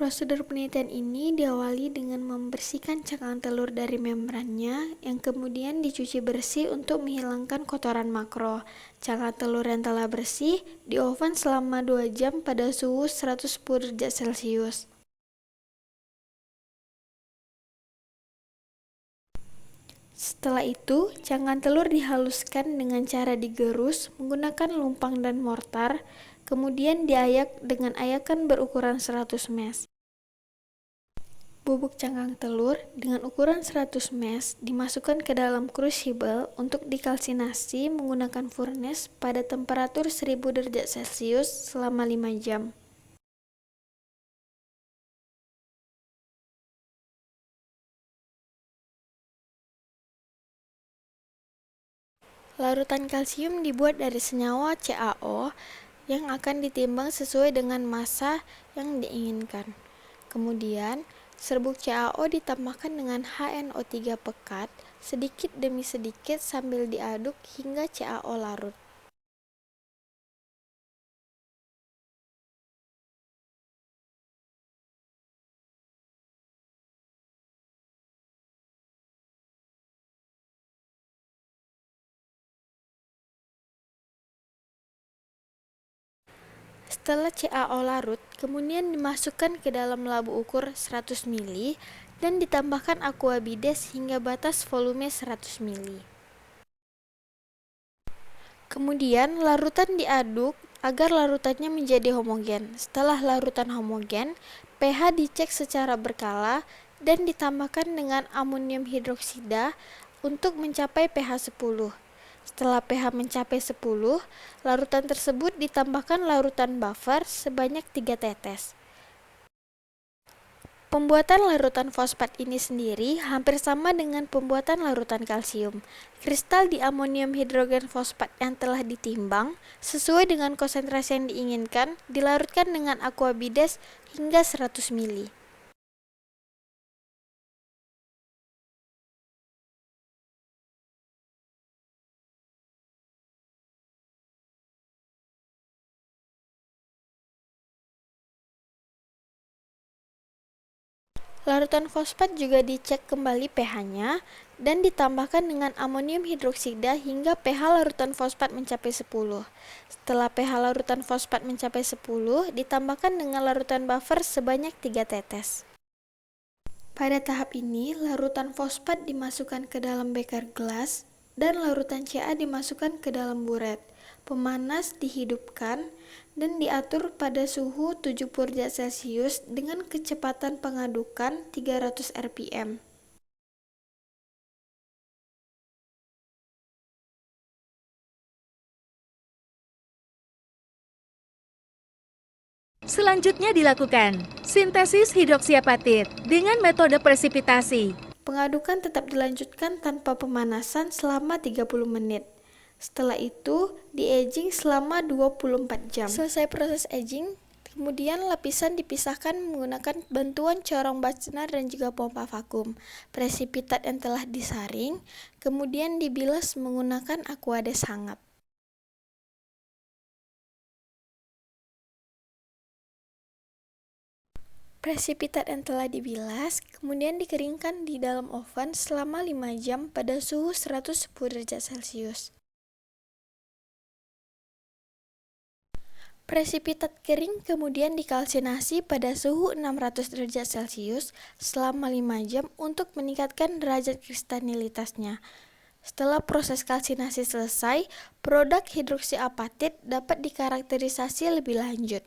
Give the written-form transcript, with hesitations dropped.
Prosedur penelitian ini diawali dengan membersihkan cangkang telur dari membrannya, yang kemudian dicuci bersih untuk menghilangkan kotoran makro. Cangkang telur yang telah bersih di oven selama 2 jam pada suhu 110 derajat Celcius. Setelah itu, cangkang telur dihaluskan dengan cara digerus menggunakan lumpang dan mortar, kemudian diayak dengan ayakan berukuran 100 mesh. Bubuk cangkang telur dengan ukuran 100 mesh dimasukkan ke dalam crucible untuk dikalsinasi menggunakan furnace pada temperatur 1000 derajat Celcius selama 5 jam. Larutan kalsium dibuat dari senyawa CaO yang akan ditimbang sesuai dengan massa yang diinginkan. Kemudian, serbuk CaO ditambahkan dengan HNO3 pekat sedikit demi sedikit sambil diaduk hingga CaO larut. Setelah CaO larut, kemudian dimasukkan ke dalam labu ukur 100 ml dan ditambahkan aqua bides hingga batas volume 100 ml. Kemudian larutan diaduk agar larutannya menjadi homogen. Setelah larutan homogen, pH dicek secara berkala dan ditambahkan dengan amonium hidroksida untuk mencapai pH 10. Setelah pH mencapai 10, larutan tersebut ditambahkan larutan buffer sebanyak 3 tetes. Pembuatan larutan fosfat ini sendiri hampir sama dengan pembuatan larutan kalsium. Kristal di amonium hidrogen fosfat yang telah ditimbang sesuai dengan konsentrasi yang diinginkan dilarutkan dengan aqua bides hingga 100 ml. Larutan fosfat juga dicek kembali pH-nya dan ditambahkan dengan amonium hidroksida hingga pH larutan fosfat mencapai 10. Setelah pH larutan fosfat mencapai 10, ditambahkan dengan larutan buffer sebanyak 3 tetes. Pada tahap ini, larutan fosfat dimasukkan ke dalam beker gelas dan larutan Ca dimasukkan ke dalam buret. Pemanas dihidupkan dan diatur pada suhu 70 derajat Celcius dengan kecepatan pengadukan 300 rpm. Selanjutnya dilakukan sintesis hidroksiapatit dengan metode presipitasi. Pengadukan tetap dilanjutkan tanpa pemanasan selama 30 menit. Setelah itu, di-aging selama 24 jam. Selesai proses aging, kemudian lapisan dipisahkan menggunakan bantuan corong Bachner dan juga pompa vakum. Presipitat yang telah disaring, kemudian dibilas menggunakan aquades hangat. Presipitat yang telah dibilas kemudian dikeringkan di dalam oven selama 5 jam pada suhu 110 derajat Celcius. Presipitat kering kemudian dikalsinasi pada suhu 600 derajat Celcius selama 5 jam untuk meningkatkan derajat kristalinitasnya. Setelah proses kalsinasi selesai, produk hidroksiapatit dapat dikarakterisasi lebih lanjut.